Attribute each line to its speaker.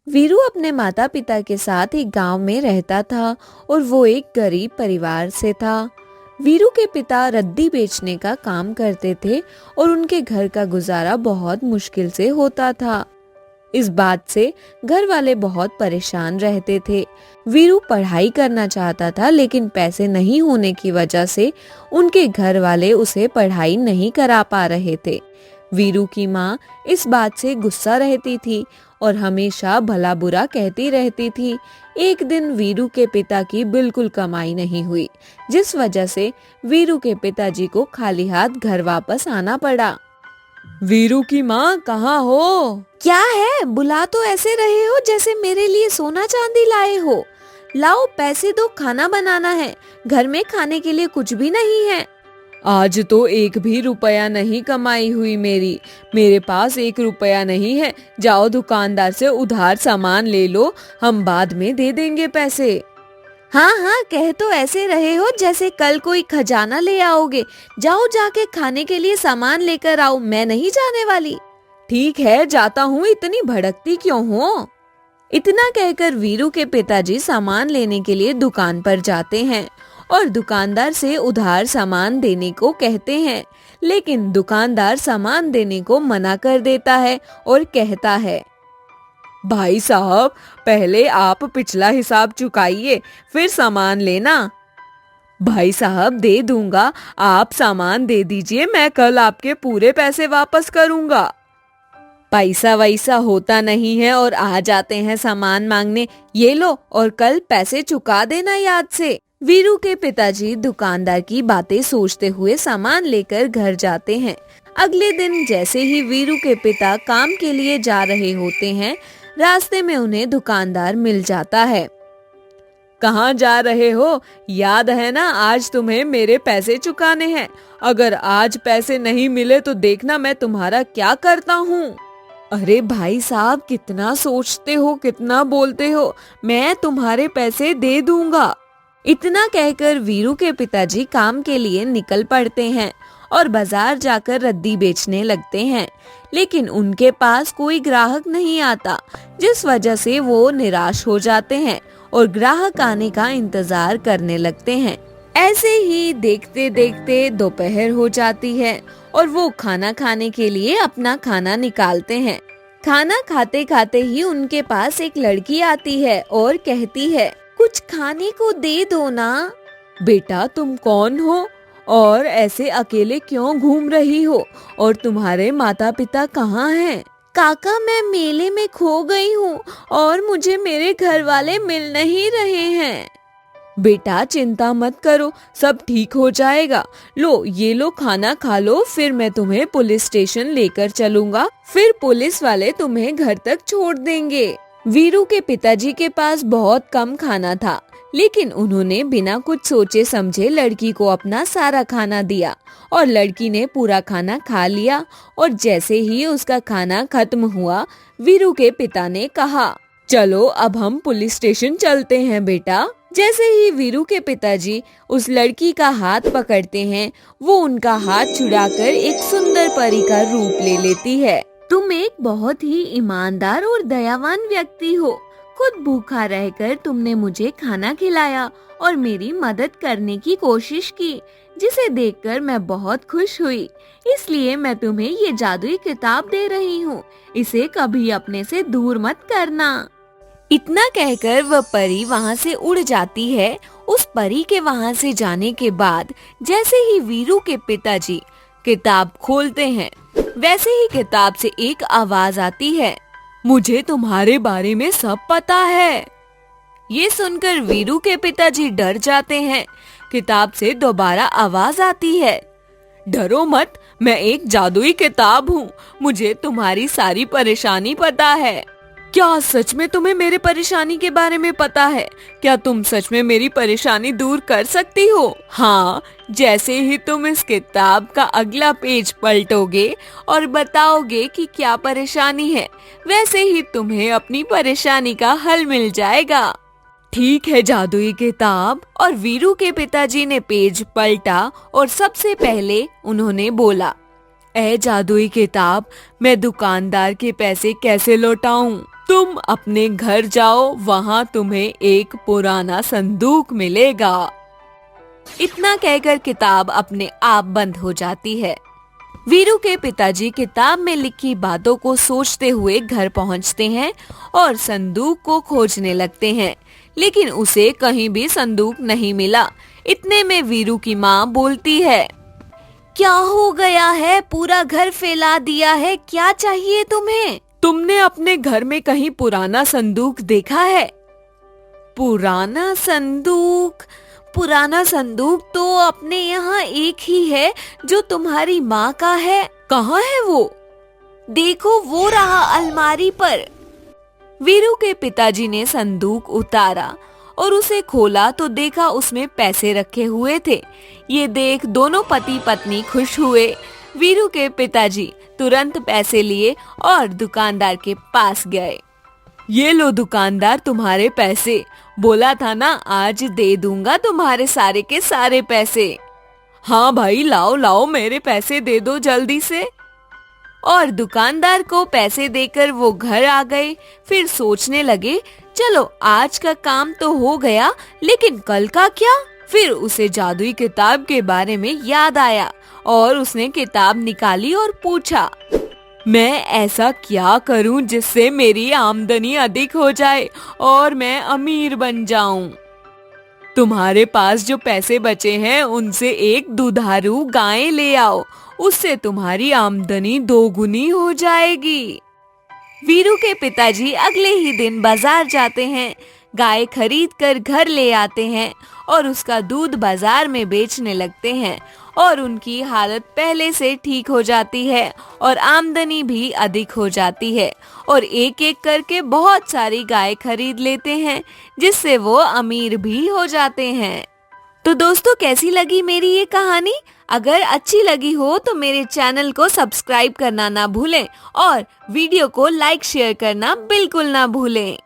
Speaker 1: वीरू अपने माता पिता के साथ एक गांव में रहता था और वो एक गरीब परिवार से था। वीरू के पिता रद्दी बेचने का काम करते थे और उनके घर का गुजारा बहुत मुश्किल से होता था। इस बात से घर वाले बहुत परेशान रहते थे। वीरू पढ़ाई करना चाहता था लेकिन पैसे नहीं होने की वजह से उनके घर वाले उसे पढ़ाई नहीं करा पा रहे थे। वीरू की माँ इस बात से गुस्सा रहती थी और हमेशा भला बुरा कहती रहती थी। एक दिन वीरू के पिता की बिल्कुल कमाई नहीं हुई, जिस वजह से वीरू के पिताजी को खाली हाथ घर वापस आना पड़ा। वीरू की माँ कहाँ हो? क्या है, बुला तो ऐसे रहे हो जैसे मेरे लिए सोना चांदी लाए हो। लाओ पैसे दो, खाना बनाना है, घर में खाने के लिए कुछ भी नहीं है। आज तो एक भी रुपया नहीं कमाई हुई मेरे पास 1 रुपया नहीं है। जाओ दुकानदार से उधार सामान ले लो, हम बाद में दे देंगे पैसे। हाँ हाँ, कह तो ऐसे रहे हो जैसे कल कोई खजाना ले आओगे। जाओ जाके खाने के लिए सामान लेकर आओ, मैं नहीं जाने वाली। ठीक है, जाता हूँ, इतनी भड़कती क्यों हो? इतना कहकर वीरू के पिताजी सामान लेने के लिए दुकान पर जाते हैं और दुकानदार से उधार सामान देने को कहते हैं, लेकिन दुकानदार सामान देने को मना कर देता है और कहता है, भाई साहब, पहले आप पिछला हिसाब चुकाइए, फिर सामान लेना। भाई साहब, दे दूंगा, आप सामान दे दीजिए, मैं कल आपके पूरे पैसे वापस करूंगा। पैसा वैसा होता नहीं है और आ जाते हैं सामान मांगने। ये लो और कल पैसे चुका देना याद से। वीरू के पिताजी दुकानदार की बातें सोचते हुए सामान लेकर घर जाते हैं। अगले दिन जैसे ही वीरू के पिता काम के लिए जा रहे होते हैं, रास्ते में उन्हें दुकानदार मिल जाता है। कहाँ जा रहे हो? याद है ना, आज तुम्हें मेरे पैसे चुकाने हैं। अगर आज पैसे नहीं मिले तो देखना मैं तुम्हारा क्या करता हूँ। अरे भाई साहब, कितना सोचते हो, कितना बोलते हो, मैं तुम्हारे पैसे दे दूंगा। इतना कहकर वीरू के पिताजी काम के लिए निकल पड़ते हैं और बाजार जाकर रद्दी बेचने लगते हैं, लेकिन उनके पास कोई ग्राहक नहीं आता, जिस वजह से वो निराश हो जाते हैं और ग्राहक आने का इंतजार करने लगते हैं। ऐसे ही देखते देखते दोपहर हो जाती है और वो खाना खाने के लिए अपना खाना निकालते हैं। खाना खाते खाते ही उनके पास एक लड़की आती है और कहती है, कुछ खाने को दे दो ना। बेटा, तुम कौन हो और ऐसे अकेले क्यों घूम रही हो, और तुम्हारे माता पिता कहाँ हैं? काका, मैं मेले में खो गई हूँ और मुझे मेरे घर वाले मिल नहीं रहे हैं। बेटा, चिंता मत करो, सब ठीक हो जाएगा। लो, ये लो, खाना खा लो, फिर मैं तुम्हें पुलिस स्टेशन लेकर चलूंगा, फिर पुलिस वाले तुम्हें घर तक छोड़ देंगे। वीरू के पिताजी के पास बहुत कम खाना था, लेकिन उन्होंने बिना कुछ सोचे समझे लड़की को अपना सारा खाना दिया और लड़की ने पूरा खाना खा लिया। और जैसे ही उसका खाना खत्म हुआ, वीरू के पिता ने कहा, चलो अब हम पुलिस स्टेशन चलते हैं बेटा। जैसे ही वीरू के पिताजी उस लड़की का हाथ पकड़ते हैं, वो उनका हाथ छुड़ाकर एक सुंदर परी का रूप ले लेती है। तुम एक बहुत ही ईमानदार और दयावान व्यक्ति हो। खुद भूखा रहकर तुमने मुझे खाना खिलाया और मेरी मदद करने की कोशिश की, जिसे देखकर मैं बहुत खुश हुई। इसलिए मैं तुम्हें ये जादुई किताब दे रही हूँ। इसे कभी अपने से दूर मत करना। इतना कहकर वह परी वहाँ से उड़ जाती है। उस परी के वहाँ से जाने के बाद जैसे ही वीरू के पिताजी किताब खोलते हैं, वैसे ही किताब से एक आवाज आती है, मुझे तुम्हारे बारे में सब पता है। ये सुनकर वीरू के पिताजी डर जाते हैं। किताब से दोबारा आवाज आती है, डरो मत, मैं एक जादुई किताब हूँ, मुझे तुम्हारी सारी परेशानी पता है। क्या सच में तुम्हें मेरे परेशानी के बारे में पता है? क्या तुम सच में मेरी परेशानी दूर कर सकती हो? हाँ, जैसे ही तुम इस किताब का अगला पेज पलटोगे और बताओगे कि क्या परेशानी है, वैसे ही तुम्हें अपनी परेशानी का हल मिल जाएगा। ठीक है जादुई किताब। और वीरू के पिताजी ने पेज पलटा और सबसे पहले उन्होंने बोला, ए जादुई किताब, मैं दुकानदार के पैसे कैसे लौटाऊं? तुम अपने घर जाओ, वहाँ तुम्हें एक पुराना संदूक मिलेगा। इतना कहकर किताब अपने आप बंद हो जाती है। वीरू के पिताजी किताब में लिखी बातों को सोचते हुए घर पहुंचते हैं और संदूक को खोजने लगते हैं, लेकिन उसे कहीं भी संदूक नहीं मिला। इतने में वीरू की माँ बोलती है, क्या हो गया है? पूरा घर फैला दिया है, क्या चाहिए तुम्हें? तुमने अपने घर में कहीं पुराना संदूक देखा है? पुराना संदूक? पुराना संदूक तो अपने यहाँ एक ही है जो तुम्हारी माँ का है। कहाँ है वो? देखो, वो रहा अलमारी पर। वीरू के पिताजी ने संदूक उतारा और उसे खोला तो देखा उसमें पैसे रखे हुए थे। ये देख दोनों पति पत्नी खुश हुए। वीरू के पिताजी तुरंत पैसे लिए और दुकानदार के पास गए। ये लो दुकानदार, तुम्हारे पैसे। बोला था ना आज दे दूंगा तुम्हारे सारे के सारे पैसे। हाँ भाई, लाओ लाओ, मेरे पैसे दे दो जल्दी से। और दुकानदार को पैसे देकर वो घर आ गए। फिर सोचने लगे, चलो आज का काम तो हो गया, लेकिन कल का क्या? फिर उसे जादुई किताब के बारे में याद आया और उसने किताब निकाली और पूछा, मैं ऐसा क्या करूं जिससे मेरी आमदनी अधिक हो जाए और मैं अमीर बन जाऊं? तुम्हारे पास जो पैसे बचे हैं उनसे एक दुधारू गाय ले आओ, उससे तुम्हारी आमदनी दोगुनी हो जाएगी। वीरू के पिताजी अगले ही दिन बाजार जाते हैं, गाय खरीद कर घर ले आते हैं और उसका दूध बाजार में बेचने लगते हैं और उनकी हालत पहले से ठीक हो जाती है और आमदनी भी अधिक हो जाती है और एक एक करके बहुत सारी गाय खरीद लेते हैं, जिससे वो अमीर भी हो जाते हैं। तो दोस्तों, कैसी लगी मेरी ये कहानी? अगर अच्छी लगी हो तो मेरे चैनल को सब्सक्राइब करना ना भूलें और वीडियो को लाइक शेयर करना बिल्कुल ना भूलें।